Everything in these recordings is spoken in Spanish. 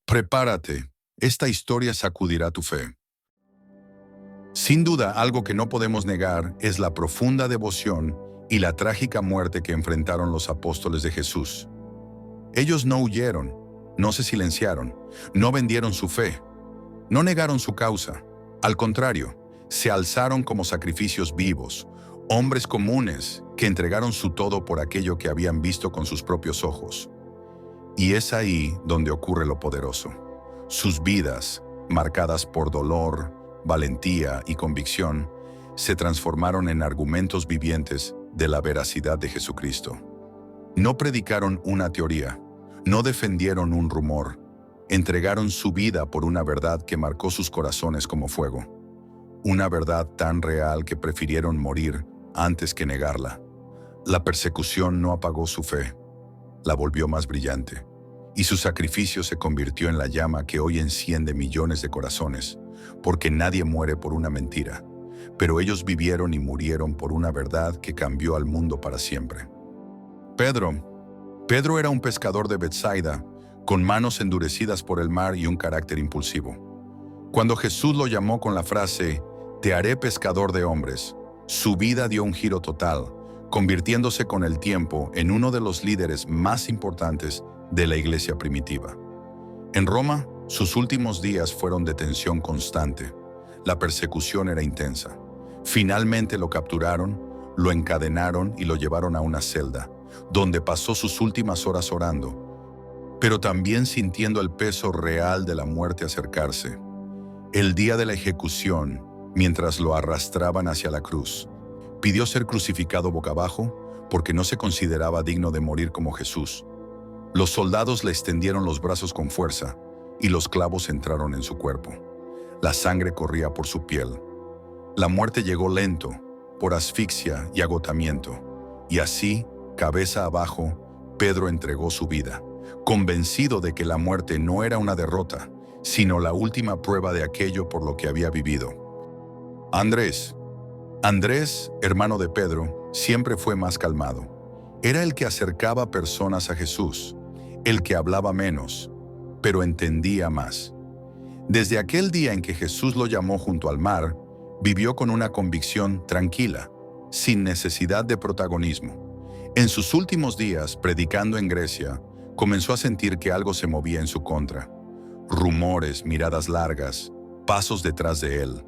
Prepárate, esta historia sacudirá tu fe. Sin duda, algo que no podemos negar es la profunda devoción y la trágica muerte que enfrentaron los apóstoles de Jesús. Ellos no huyeron, no se silenciaron, no vendieron su fe, no negaron su causa. Al contrario, se alzaron como sacrificios vivos, hombres comunes que entregaron su todo por aquello que habían visto con sus propios ojos. Y es ahí donde ocurre lo poderoso. Sus vidas, marcadas por dolor, valentía y convicción, se transformaron en argumentos vivientes de la veracidad de Jesucristo. No predicaron una teoría, no defendieron un rumor, entregaron su vida por una verdad que marcó sus corazones como fuego. Una verdad tan real que prefirieron morir antes que negarla. La persecución no apagó su fe, la volvió más brillante, y su sacrificio se convirtió en la llama que hoy enciende millones de corazones, porque nadie muere por una mentira, pero ellos vivieron y murieron por una verdad que cambió al mundo para siempre. Pedro era un pescador de Betsaida, con manos endurecidas por el mar y un carácter impulsivo. Cuando Jesús lo llamó con la frase, «Te haré pescador de hombres», su vida dio un giro total, convirtiéndose con el tiempo en uno de los líderes más importantes de la iglesia primitiva. En Roma, sus últimos días fueron de tensión constante. La persecución era intensa. Finalmente lo capturaron, lo encadenaron y lo llevaron a una celda, donde pasó sus últimas horas orando, pero también sintiendo el peso real de la muerte acercarse. El día de la ejecución, mientras lo arrastraban hacia la cruz, pidió ser crucificado boca abajo porque no se consideraba digno de morir como Jesús. Los soldados le extendieron los brazos con fuerza y los clavos entraron en su cuerpo. La sangre corría por su piel. La muerte llegó lento, por asfixia y agotamiento, y así, cabeza abajo, Pedro entregó su vida, convencido de que la muerte no era una derrota, sino la última prueba de aquello por lo que había vivido. Andrés, hermano de Pedro, siempre fue más calmado. Era el que acercaba personas a Jesús, el que hablaba menos, pero entendía más. Desde aquel día en que Jesús lo llamó junto al mar, vivió con una convicción tranquila, sin necesidad de protagonismo. En sus últimos días, predicando en Grecia, comenzó a sentir que algo se movía en su contra. Rumores, miradas largas, pasos detrás de él.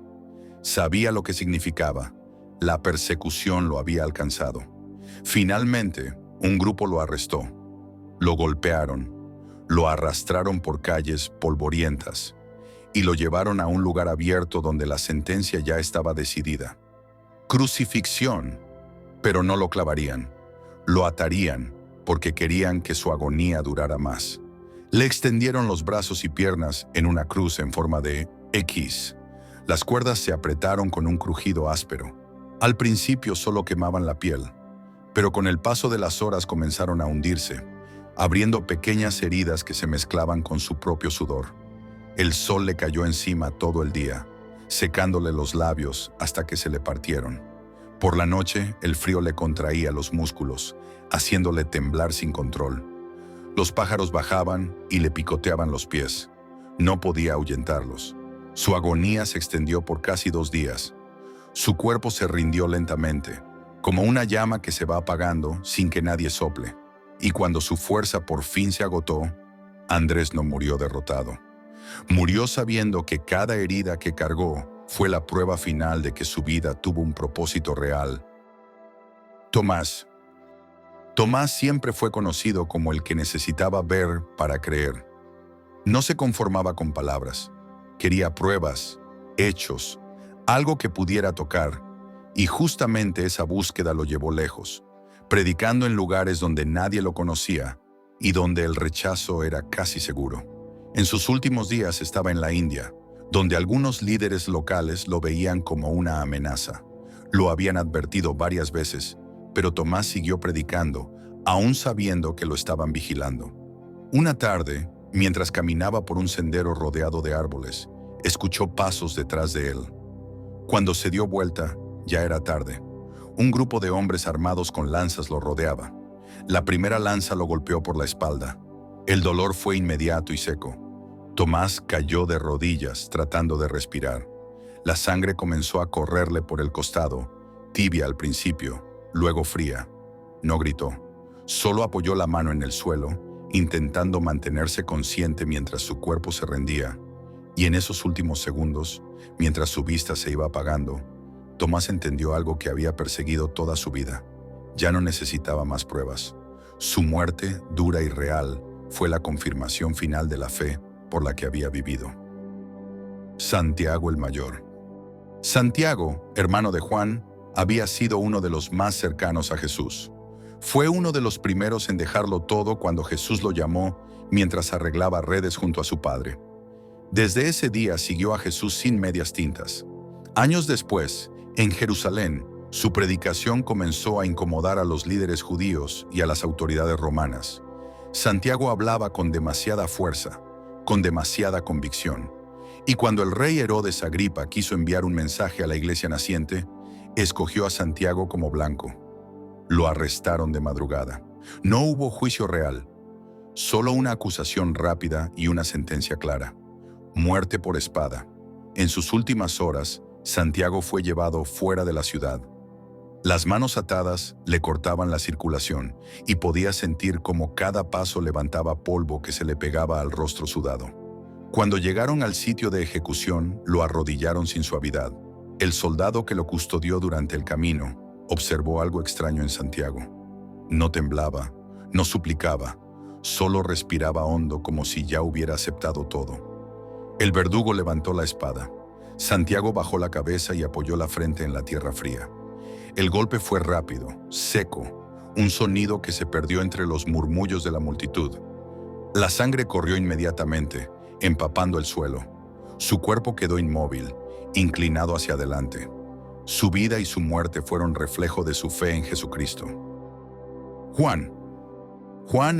Sabía lo que significaba. La persecución lo había alcanzado. Finalmente, un grupo lo arrestó. Lo golpearon, lo arrastraron por calles polvorientas y lo llevaron a un lugar abierto donde la sentencia ya estaba decidida. Crucifixión, pero no lo clavarían. Lo atarían porque querían que su agonía durara más. Le extendieron los brazos y piernas en una cruz en forma de X. Las cuerdas se apretaron con un crujido áspero. Al principio solo quemaban la piel, pero con el paso de las horas comenzaron a hundirse, abriendo pequeñas heridas que se mezclaban con su propio sudor. El sol le cayó encima todo el día, secándole los labios hasta que se le partieron. Por la noche, el frío le contraía los músculos, haciéndole temblar sin control. Los pájaros bajaban y le picoteaban los pies. No podía ahuyentarlos. Su agonía se extendió por casi 2 días. Su cuerpo se rindió lentamente, como una llama que se va apagando sin que nadie sople. Y cuando su fuerza por fin se agotó, Andrés no murió derrotado. Murió sabiendo que cada herida que cargó fue la prueba final de que su vida tuvo un propósito real. Tomás siempre fue conocido como el que necesitaba ver para creer. No se conformaba con palabras. Quería pruebas, hechos, algo que pudiera tocar, y justamente esa búsqueda lo llevó lejos, predicando en lugares donde nadie lo conocía y donde el rechazo era casi seguro. En sus últimos días estaba en la India, donde algunos líderes locales lo veían como una amenaza. Lo habían advertido varias veces, pero Tomás siguió predicando, aún sabiendo que lo estaban vigilando. Una tarde, mientras caminaba por un sendero rodeado de árboles, escuchó pasos detrás de él. Cuando se dio vuelta, ya era tarde. Un grupo de hombres armados con lanzas lo rodeaba. La primera lanza lo golpeó por la espalda. El dolor fue inmediato y seco. Tomás cayó de rodillas tratando de respirar. La sangre comenzó a correrle por el costado, tibia al principio, luego fría. No gritó, solo apoyó la mano en el suelo, intentando mantenerse consciente mientras su cuerpo se rendía. Y en esos últimos segundos, mientras su vista se iba apagando, Tomás entendió algo que había perseguido toda su vida. Ya no necesitaba más pruebas. Su muerte, dura y real, fue la confirmación final de la fe por la que había vivido. Santiago el Mayor. Santiago, hermano de Juan, había sido uno de los más cercanos a Jesús. Fue uno de los primeros en dejarlo todo cuando Jesús lo llamó mientras arreglaba redes junto a su padre. Desde ese día siguió a Jesús sin medias tintas. Años después, en Jerusalén, su predicación comenzó a incomodar a los líderes judíos y a las autoridades romanas. Santiago hablaba con demasiada fuerza, con demasiada convicción. Y cuando el rey Herodes Agripa quiso enviar un mensaje a la iglesia naciente, escogió a Santiago como blanco. Lo arrestaron de madrugada. No hubo juicio real, solo una acusación rápida y una sentencia clara: muerte por espada. En sus últimas horas, Santiago fue llevado fuera de la ciudad. Las manos atadas le cortaban la circulación y podía sentir cómo cada paso levantaba polvo que se le pegaba al rostro sudado. Cuando llegaron al sitio de ejecución, lo arrodillaron sin suavidad. El soldado que lo custodió durante el camino observó algo extraño en Santiago. No temblaba, no suplicaba, solo respiraba hondo como si ya hubiera aceptado todo. El verdugo levantó la espada. Santiago bajó la cabeza y apoyó la frente en la tierra fría. El golpe fue rápido, seco, un sonido que se perdió entre los murmullos de la multitud. La sangre corrió inmediatamente, empapando el suelo. Su cuerpo quedó inmóvil, inclinado hacia adelante. Su vida y su muerte fueron reflejo de su fe en Jesucristo. Juan,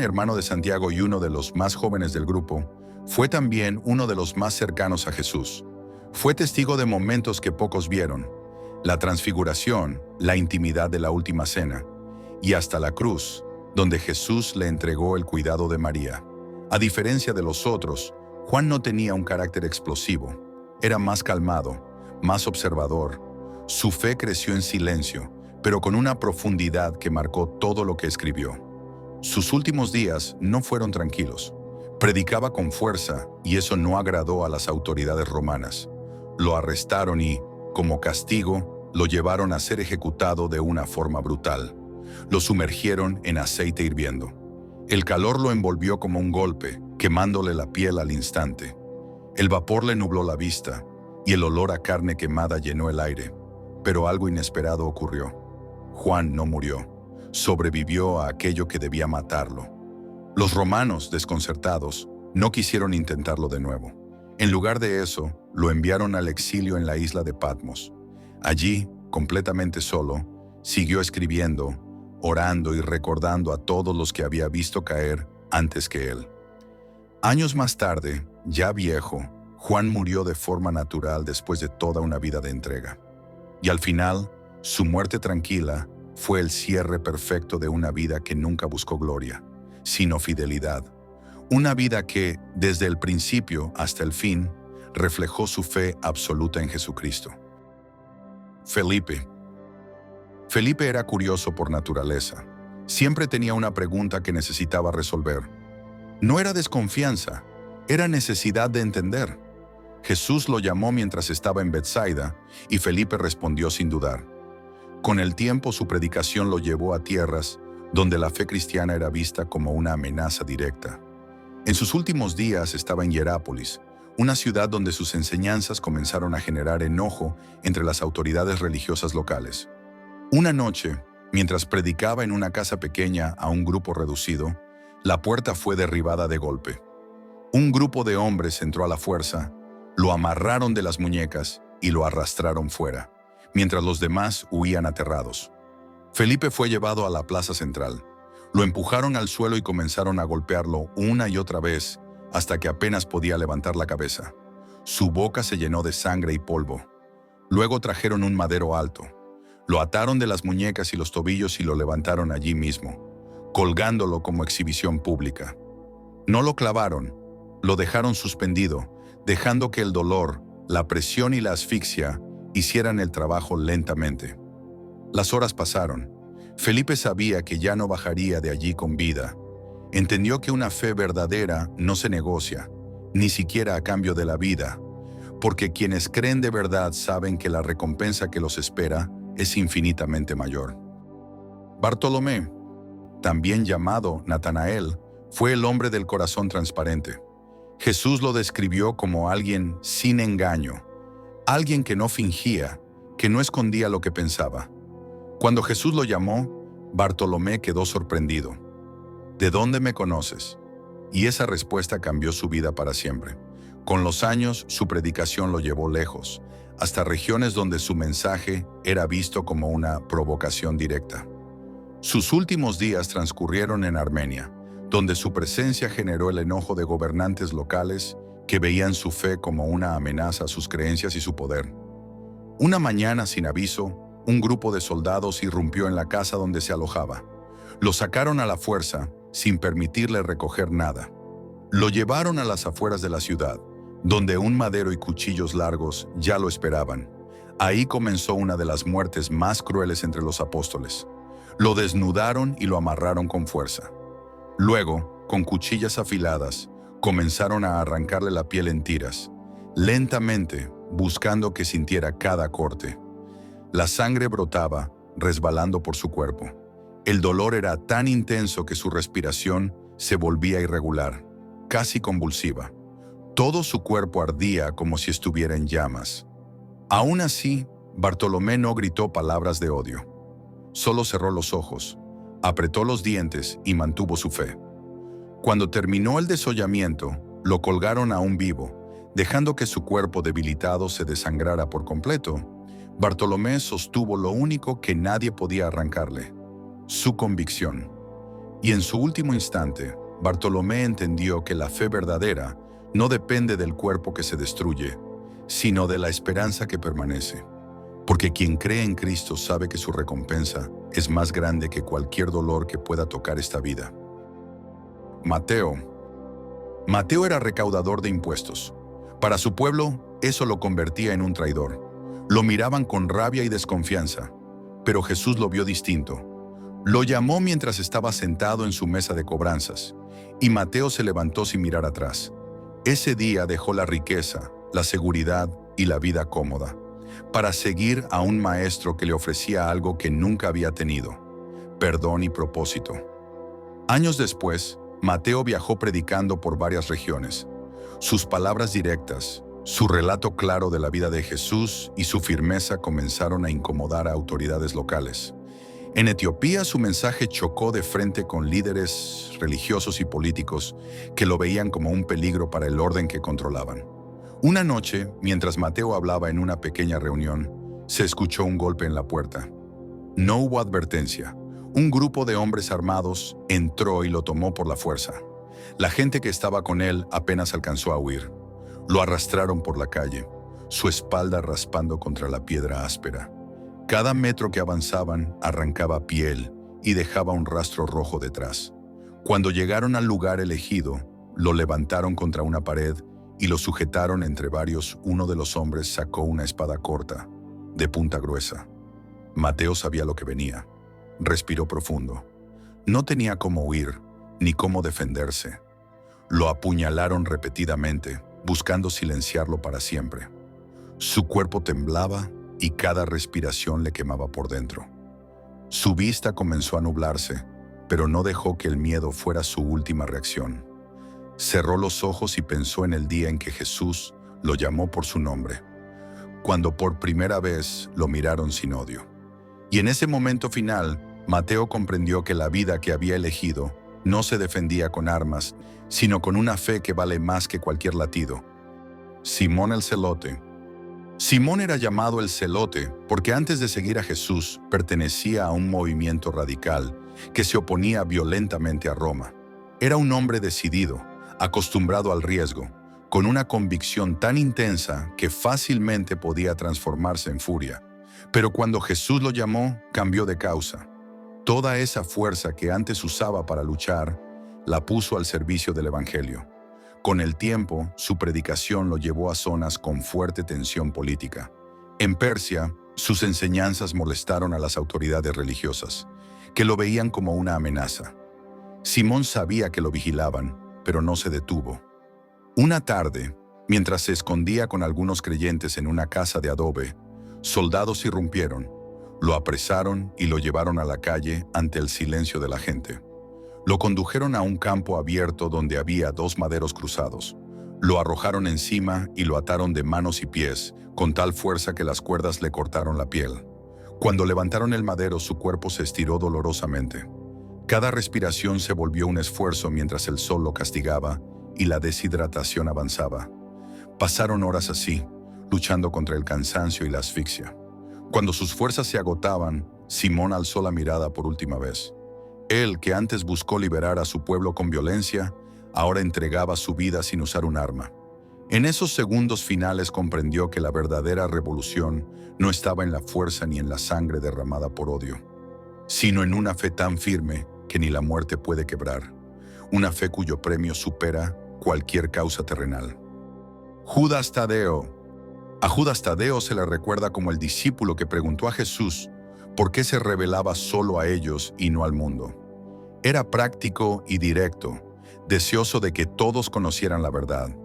hermano de Santiago y uno de los más jóvenes del grupo, fue también uno de los más cercanos a Jesús. Fue testigo de momentos que pocos vieron: la transfiguración, la intimidad de la última cena, y hasta la cruz, donde Jesús le entregó el cuidado de María. A diferencia de los otros, Juan no tenía un carácter explosivo. Era más calmado, más observador. Su fe creció en silencio, pero con una profundidad que marcó todo lo que escribió. Sus últimos días no fueron tranquilos. Predicaba con fuerza y eso no agradó a las autoridades romanas. Lo arrestaron y, como castigo, lo llevaron a ser ejecutado de una forma brutal. Lo sumergieron en aceite hirviendo. El calor lo envolvió como un golpe, quemándole la piel al instante. El vapor le nubló la vista y el olor a carne quemada llenó el aire. Pero algo inesperado ocurrió. Juan no murió. Sobrevivió a aquello que debía matarlo. Los romanos, desconcertados, no quisieron intentarlo de nuevo. En lugar de eso, lo enviaron al exilio en la isla de Patmos. Allí, completamente solo, siguió escribiendo, orando y recordando a todos los que había visto caer antes que él. Años más tarde, ya viejo, Juan murió de forma natural después de toda una vida de entrega. Y al final, su muerte tranquila fue el cierre perfecto de una vida que nunca buscó gloria, sino fidelidad. Una vida que, desde el principio hasta el fin, reflejó su fe absoluta en Jesucristo. Felipe. Felipe era curioso por naturaleza. Siempre tenía una pregunta que necesitaba resolver. No era desconfianza, era necesidad de entender. Jesús lo llamó mientras estaba en Betsaida y Felipe respondió sin dudar. Con el tiempo su predicación lo llevó a tierras donde la fe cristiana era vista como una amenaza directa. En sus últimos días estaba en Hierápolis, una ciudad donde sus enseñanzas comenzaron a generar enojo entre las autoridades religiosas locales. Una noche, mientras predicaba en una casa pequeña a un grupo reducido, la puerta fue derribada de golpe. Un grupo de hombres entró a la fuerza, lo amarraron de las muñecas y lo arrastraron fuera, mientras los demás huían aterrados. Felipe fue llevado a la plaza central. Lo empujaron al suelo y comenzaron a golpearlo una y otra vez hasta que apenas podía levantar la cabeza. Su boca se llenó de sangre y polvo. Luego trajeron un madero alto. Lo ataron de las muñecas y los tobillos y lo levantaron allí mismo, colgándolo como exhibición pública. No lo clavaron, Lo dejaron suspendido, dejando que el dolor, la presión y la asfixia hicieran el trabajo lentamente. Las horas pasaron. Felipe sabía que ya no bajaría de allí con vida. Entendió que una fe verdadera no se negocia, ni siquiera a cambio de la vida, porque quienes creen de verdad saben que la recompensa que los espera es infinitamente mayor. Bartolomé, también llamado Natanael, fue el hombre del corazón transparente. Jesús lo describió como alguien sin engaño, alguien que no fingía, que no escondía lo que pensaba. Cuando Jesús lo llamó, Bartolomé quedó sorprendido. ¿De dónde me conoces? Y esa respuesta cambió su vida para siempre. Con los años, su predicación lo llevó lejos, hasta regiones donde su mensaje era visto como una provocación directa. Sus últimos días transcurrieron en Armenia, donde su presencia generó el enojo de gobernantes locales que veían su fe como una amenaza a sus creencias y su poder. Una mañana, sin aviso, un grupo de soldados irrumpió en la casa donde se alojaba. Lo sacaron a la fuerza, sin permitirle recoger nada. Lo llevaron a las afueras de la ciudad, donde un madero y cuchillos largos ya lo esperaban. Ahí comenzó una de las muertes más crueles entre los apóstoles. Lo desnudaron y lo amarraron con fuerza. Luego, con cuchillas afiladas, comenzaron a arrancarle la piel en tiras, lentamente, buscando que sintiera cada corte. La sangre brotaba, resbalando por su cuerpo. El dolor era tan intenso que su respiración se volvía irregular, casi convulsiva. Todo su cuerpo ardía como si estuviera en llamas. Aún así, Bartolomé no gritó palabras de odio. Solo cerró los ojos, apretó los dientes y mantuvo su fe. Cuando terminó el desollamiento, lo colgaron aún vivo, dejando que su cuerpo debilitado se desangrara por completo. Bartolomé sostuvo lo único que nadie podía arrancarle: su convicción. Y en su último instante, Bartolomé entendió que la fe verdadera no depende del cuerpo que se destruye, sino de la esperanza que permanece. Porque quien cree en Cristo sabe que su recompensa es más grande que cualquier dolor que pueda tocar esta vida. Mateo. Mateo era recaudador de impuestos. Para su pueblo, eso lo convertía en un traidor. Lo miraban con rabia y desconfianza, pero Jesús lo vio distinto. Lo llamó mientras estaba sentado en su mesa de cobranzas, y Mateo se levantó sin mirar atrás. Ese día dejó la riqueza, la seguridad y la vida cómoda, para seguir a un maestro que le ofrecía algo que nunca había tenido: perdón y propósito. Años después, Mateo viajó predicando por varias regiones. Sus palabras directas, su relato claro de la vida de Jesús y su firmeza comenzaron a incomodar a autoridades locales. En Etiopía, su mensaje chocó de frente con líderes religiosos y políticos que lo veían como un peligro para el orden que controlaban. Una noche, mientras Mateo hablaba en una pequeña reunión, se escuchó un golpe en la puerta. No hubo advertencia. Un grupo de hombres armados entró y lo tomó por la fuerza. La gente que estaba con él apenas alcanzó a huir. Lo arrastraron por la calle, su espalda raspando contra la piedra áspera. Cada metro que avanzaban arrancaba piel y dejaba un rastro rojo detrás. Cuando llegaron al lugar elegido, lo levantaron contra una pared y lo sujetaron entre varios. Uno de los hombres sacó una espada corta, de punta gruesa. Mateo sabía lo que venía. Respiró profundo. No tenía cómo huir, ni cómo defenderse. Lo apuñalaron repetidamente, buscando silenciarlo para siempre. Su cuerpo temblaba y cada respiración le quemaba por dentro. Su vista comenzó a nublarse, pero no dejó que el miedo fuera su última reacción. Cerró los ojos y pensó en el día en que Jesús lo llamó por su nombre, cuando por primera vez lo miraron sin odio. Y en ese momento final, Mateo comprendió que la vida que había elegido no se defendía con armas, sino con una fe que vale más que cualquier latido. Simón el Celote. Simón era llamado el Celote porque antes de seguir a Jesús pertenecía a un movimiento radical que se oponía violentamente a Roma. Era un hombre decidido, acostumbrado al riesgo, con una convicción tan intensa que fácilmente podía transformarse en furia. Pero cuando Jesús lo llamó, cambió de causa. Toda esa fuerza que antes usaba para luchar, la puso al servicio del Evangelio. Con el tiempo, su predicación lo llevó a zonas con fuerte tensión política. En Persia, sus enseñanzas molestaron a las autoridades religiosas, que lo veían como una amenaza. Simón sabía que lo vigilaban, pero no se detuvo. Una tarde, mientras se escondía con algunos creyentes en una casa de adobe, soldados irrumpieron, lo apresaron y lo llevaron a la calle ante el silencio de la gente. Lo condujeron a un campo abierto donde había 2 maderos cruzados. Lo arrojaron encima y lo ataron de manos y pies, con tal fuerza que las cuerdas le cortaron la piel. Cuando levantaron el madero, su cuerpo se estiró dolorosamente. Cada respiración se volvió un esfuerzo mientras el sol lo castigaba y la deshidratación avanzaba. Pasaron horas así, luchando contra el cansancio y la asfixia. Cuando sus fuerzas se agotaban, Simón alzó la mirada por última vez. Él, que antes buscó liberar a su pueblo con violencia, ahora entregaba su vida sin usar un arma. En esos segundos finales comprendió que la verdadera revolución no estaba en la fuerza ni en la sangre derramada por odio, sino en una fe tan firme que ni la muerte puede quebrar, una fe cuyo premio supera cualquier causa terrenal. Judas Tadeo. A Judas Tadeo se le recuerda como el discípulo que preguntó a Jesús por qué se revelaba solo a ellos y no al mundo. Era práctico y directo, deseoso de que todos conocieran la verdad.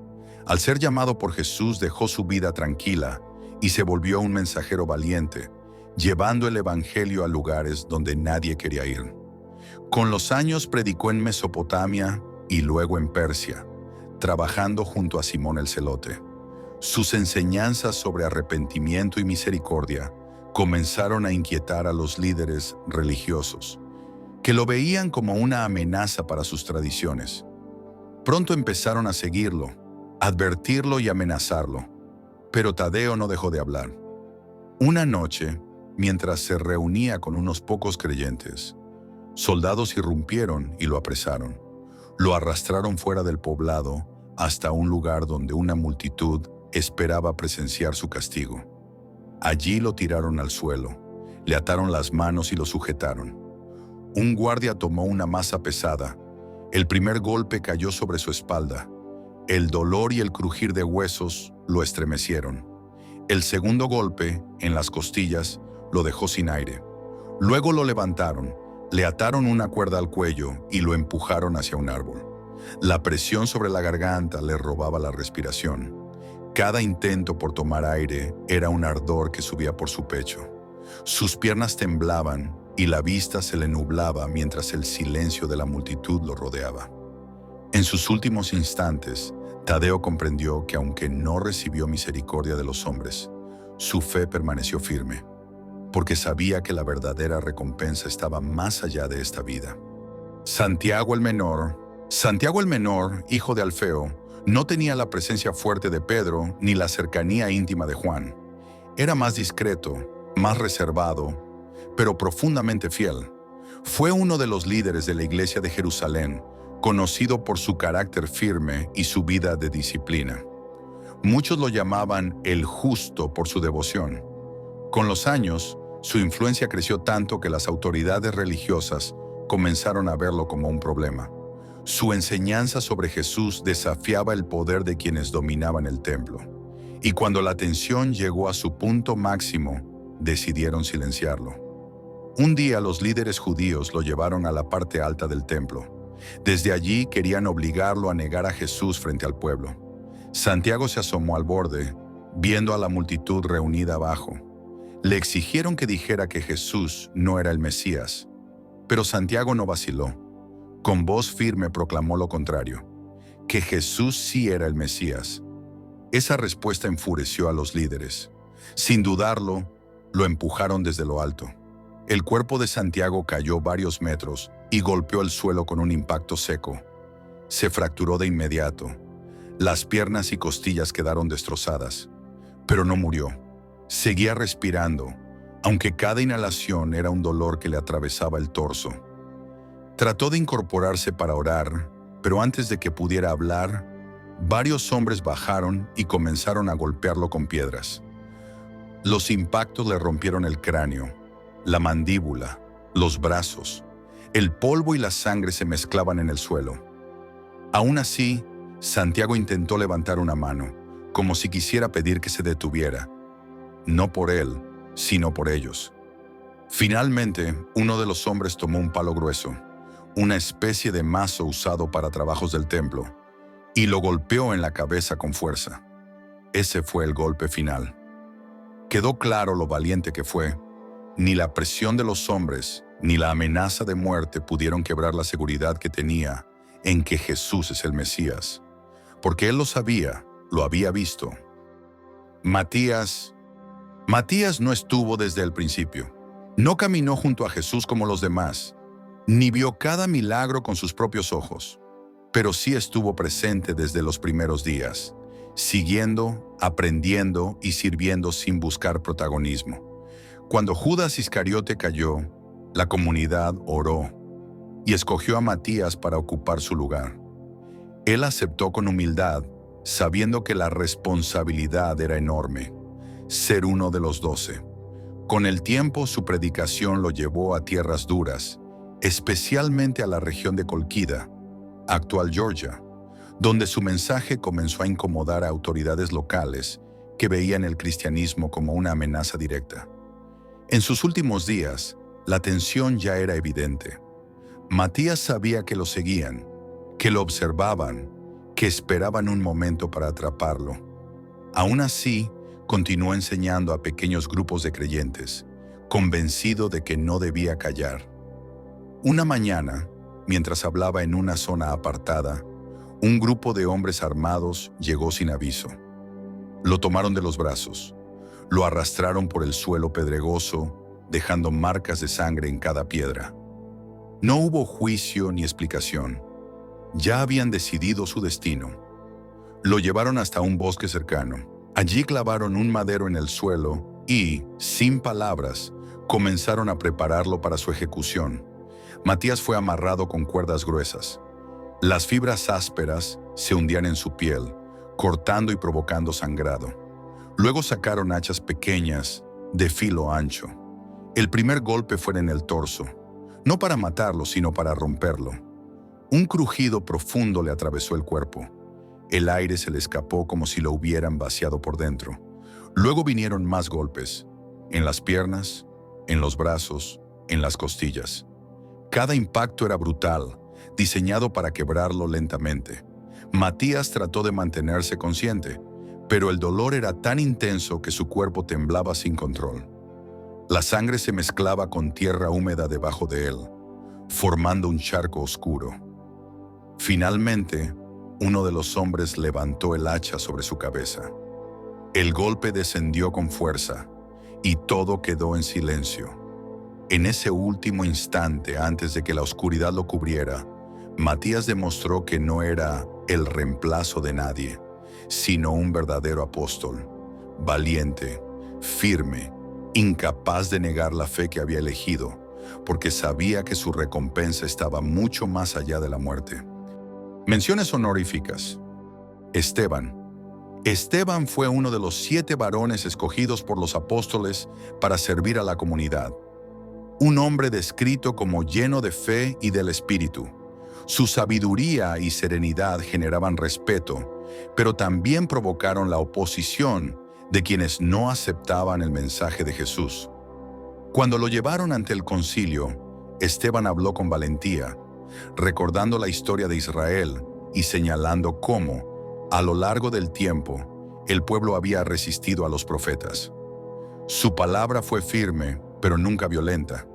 Al ser llamado por Jesús, dejó su vida tranquila y se volvió un mensajero valiente, llevando el evangelio a lugares donde nadie quería ir. Con los años predicó en Mesopotamia y luego en Persia, trabajando junto a Simón el Celote. Sus enseñanzas sobre arrepentimiento y misericordia comenzaron a inquietar a los líderes religiosos, que lo veían como una amenaza para sus tradiciones. Pronto empezaron a seguirlo, advertirlo y amenazarlo, pero Tadeo no dejó de hablar. Una noche, mientras se reunía con unos pocos creyentes, soldados irrumpieron y lo apresaron. Lo arrastraron fuera del poblado hasta un lugar donde una multitud esperaba presenciar su castigo. Allí lo tiraron al suelo, le ataron las manos y lo sujetaron. Un guardia tomó una masa pesada. El primer golpe cayó sobre su espalda. El dolor y el crujir de huesos lo estremecieron. El segundo golpe, en las costillas, lo dejó sin aire. Luego lo levantaron, le ataron una cuerda al cuello y lo empujaron hacia un árbol. La presión sobre la garganta le robaba la respiración. Cada intento por tomar aire era un ardor que subía por su pecho. Sus piernas temblaban y la vista se le nublaba mientras el silencio de la multitud lo rodeaba. En sus últimos instantes, Tadeo comprendió que aunque no recibió misericordia de los hombres, su fe permaneció firme, porque sabía que la verdadera recompensa estaba más allá de esta vida. Santiago el Menor, hijo de Alfeo, no tenía la presencia fuerte de Pedro ni la cercanía íntima de Juan. Era más discreto, más reservado, pero profundamente fiel. Fue uno de los líderes de la iglesia de Jerusalén, conocido por su carácter firme y su vida de disciplina. Muchos lo llamaban el justo por su devoción. Con los años, su influencia creció tanto que las autoridades religiosas comenzaron a verlo como un problema. Su enseñanza sobre Jesús desafiaba el poder de quienes dominaban el templo. Y cuando la tensión llegó a su punto máximo, decidieron silenciarlo. Un día los líderes judíos lo llevaron a la parte alta del templo. Desde allí querían obligarlo a negar a Jesús frente al pueblo. Santiago se asomó al borde, viendo a la multitud reunida abajo. Le exigieron que dijera que Jesús no era el Mesías, pero Santiago no vaciló. Con voz firme proclamó lo contrario, que Jesús sí era el Mesías. Esa respuesta enfureció a los líderes. Sin dudarlo, lo empujaron desde lo alto. El cuerpo de Santiago cayó varios metros y golpeó el suelo con un impacto seco. Se fracturó de inmediato. Las piernas y costillas quedaron destrozadas, pero no murió. Seguía respirando, aunque cada inhalación era un dolor que le atravesaba el torso. Trató de incorporarse para orar, pero antes de que pudiera hablar, varios hombres bajaron y comenzaron a golpearlo con piedras. Los impactos le rompieron el cráneo, la mandíbula, los brazos. El polvo y la sangre se mezclaban en el suelo. Aún así, Santiago intentó levantar una mano, como si quisiera pedir que se detuviera, no por él, sino por ellos. Finalmente, uno de los hombres tomó un palo grueso, una especie de mazo usado para trabajos del templo, y lo golpeó en la cabeza con fuerza. Ese fue el golpe final. Quedó claro lo valiente que fue. Ni la presión de los hombres, ni la amenaza de muerte pudieron quebrar la seguridad que tenía en que Jesús es el Mesías, porque él lo sabía, lo había visto. Matías no estuvo desde el principio. No caminó junto a Jesús como los demás, ni vio cada milagro con sus propios ojos, pero sí estuvo presente desde los primeros días, siguiendo, aprendiendo y sirviendo sin buscar protagonismo. Cuando Judas Iscariote cayó, la comunidad oró y escogió a Matías para ocupar su lugar. Él aceptó con humildad, sabiendo que la responsabilidad era enorme, ser uno de los 12. Con el tiempo, su predicación lo llevó a tierras duras, especialmente a la región de Colquida, actual Georgia, donde su mensaje comenzó a incomodar a autoridades locales que veían el cristianismo como una amenaza directa. En sus últimos días, la tensión ya era evidente. Matías sabía que lo seguían, que lo observaban, que esperaban un momento para atraparlo. Aún así, continuó enseñando a pequeños grupos de creyentes, convencido de que no debía callar. Una mañana, mientras hablaba en una zona apartada, un grupo de hombres armados llegó sin aviso. Lo tomaron de los brazos, lo arrastraron por el suelo pedregoso, dejando marcas de sangre en cada piedra. No hubo juicio ni explicación. Ya habían decidido su destino. Lo llevaron hasta un bosque cercano. Allí clavaron un madero en el suelo y, sin palabras, comenzaron a prepararlo para su ejecución. Matías fue amarrado con cuerdas gruesas. Las fibras ásperas se hundían en su piel, cortando y provocando sangrado. Luego sacaron hachas pequeñas, de filo ancho. El primer golpe fue en el torso, no para matarlo, sino para romperlo. Un crujido profundo le atravesó el cuerpo. El aire se le escapó como si lo hubieran vaciado por dentro. Luego vinieron más golpes, en las piernas, en los brazos, en las costillas. Cada impacto era brutal, diseñado para quebrarlo lentamente. Matías trató de mantenerse consciente, pero el dolor era tan intenso que su cuerpo temblaba sin control. La sangre se mezclaba con tierra húmeda debajo de él, formando un charco oscuro. Finalmente, uno de los hombres levantó el hacha sobre su cabeza. El golpe descendió con fuerza y todo quedó en silencio. En ese último instante, antes de que la oscuridad lo cubriera, Matías demostró que no era el reemplazo de nadie, sino un verdadero apóstol, valiente, firme, incapaz de negar la fe que había elegido, porque sabía que su recompensa estaba mucho más allá de la muerte. Menciones honoríficas. Esteban. Esteban fue uno de los 7 varones escogidos por los apóstoles para servir a la comunidad. Un hombre descrito como lleno de fe y del Espíritu. Su sabiduría y serenidad generaban respeto, pero también provocaron la oposición de quienes no aceptaban el mensaje de Jesús. Cuando lo llevaron ante el concilio, Esteban habló con valentía, recordando la historia de Israel y señalando cómo, a lo largo del tiempo, el pueblo había resistido a los profetas. Su palabra fue firme, pero nunca violenta.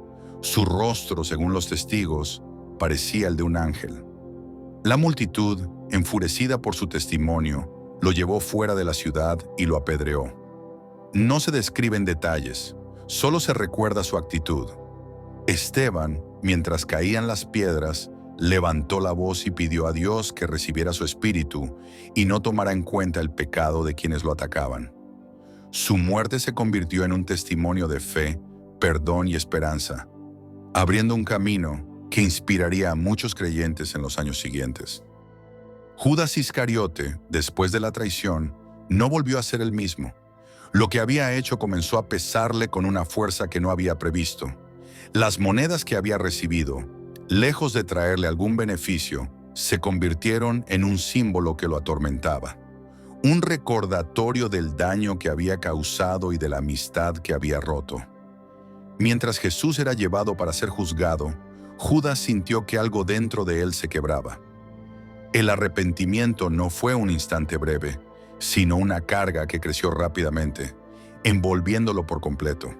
Su rostro, según los testigos, parecía el de un ángel. La multitud, enfurecida por su testimonio, lo llevó fuera de la ciudad y lo apedreó. No se describen detalles, solo se recuerda su actitud. Esteban, mientras caían las piedras, levantó la voz y pidió a Dios que recibiera su espíritu y no tomara en cuenta el pecado de quienes lo atacaban. Su muerte se convirtió en un testimonio de fe, perdón y esperanza, abriendo un camino que inspiraría a muchos creyentes en los años siguientes. Judas Iscariote, después de la traición, no volvió a ser el mismo. Lo que había hecho comenzó a pesarle con una fuerza que no había previsto. Las monedas que había recibido, lejos de traerle algún beneficio, se convirtieron en un símbolo que lo atormentaba, un recordatorio del daño que había causado y de la amistad que había roto. Mientras Jesús era llevado para ser juzgado, Judas sintió que algo dentro de él se quebraba. El arrepentimiento no fue un instante breve, sino una carga que creció rápidamente, envolviéndolo por completo.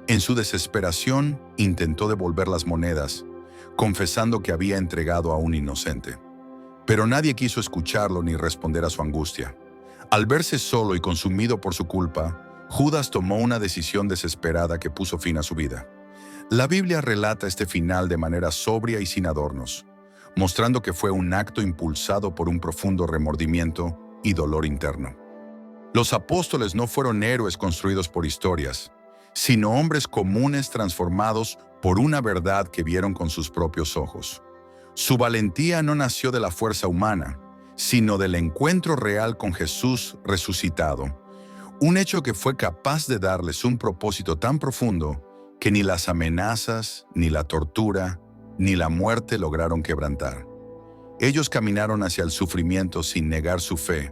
En su desesperación, intentó devolver las monedas, confesando que había entregado a un inocente. Pero nadie quiso escucharlo ni responder a su angustia. Al verse solo y consumido por su culpa, Judas tomó una decisión desesperada que puso fin a su vida. La Biblia relata este final de manera sobria y sin adornos, mostrando que fue un acto impulsado por un profundo remordimiento y dolor interno. Los apóstoles no fueron héroes construidos por historias, sino hombres comunes transformados por una verdad que vieron con sus propios ojos. Su valentía no nació de la fuerza humana, sino del encuentro real con Jesús resucitado, un hecho que fue capaz de darles un propósito tan profundo que ni las amenazas, ni la tortura, ni la muerte lograron quebrantar. Ellos caminaron hacia el sufrimiento sin negar su fe,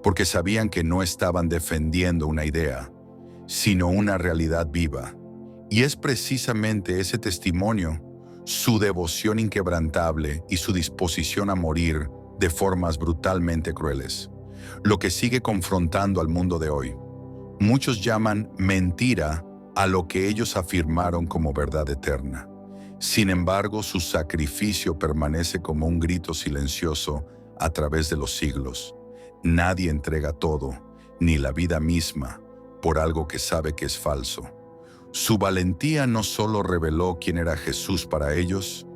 porque sabían que no estaban defendiendo una idea, sino una realidad viva. Y es precisamente ese testimonio, su devoción inquebrantable y su disposición a morir de formas brutalmente crueles, lo que sigue confrontando al mundo de hoy. Muchos llaman mentira a lo que ellos afirmaron como verdad eterna. Sin embargo, su sacrificio permanece como un grito silencioso a través de los siglos. Nadie entrega todo, ni la vida misma, por algo que sabe que es falso. Su valentía no solo reveló quién era Jesús para ellos,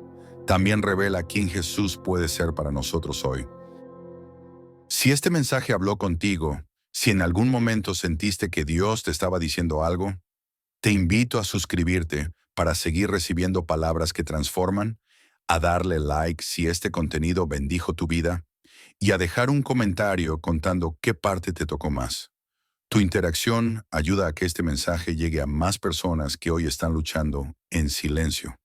también revela quién Jesús puede ser para nosotros hoy. Si este mensaje habló contigo, si en algún momento sentiste que Dios te estaba diciendo algo, te invito a suscribirte para seguir recibiendo palabras que transforman, a darle like si este contenido bendijo tu vida y a dejar un comentario contando qué parte te tocó más. Tu interacción ayuda a que este mensaje llegue a más personas que hoy están luchando en silencio.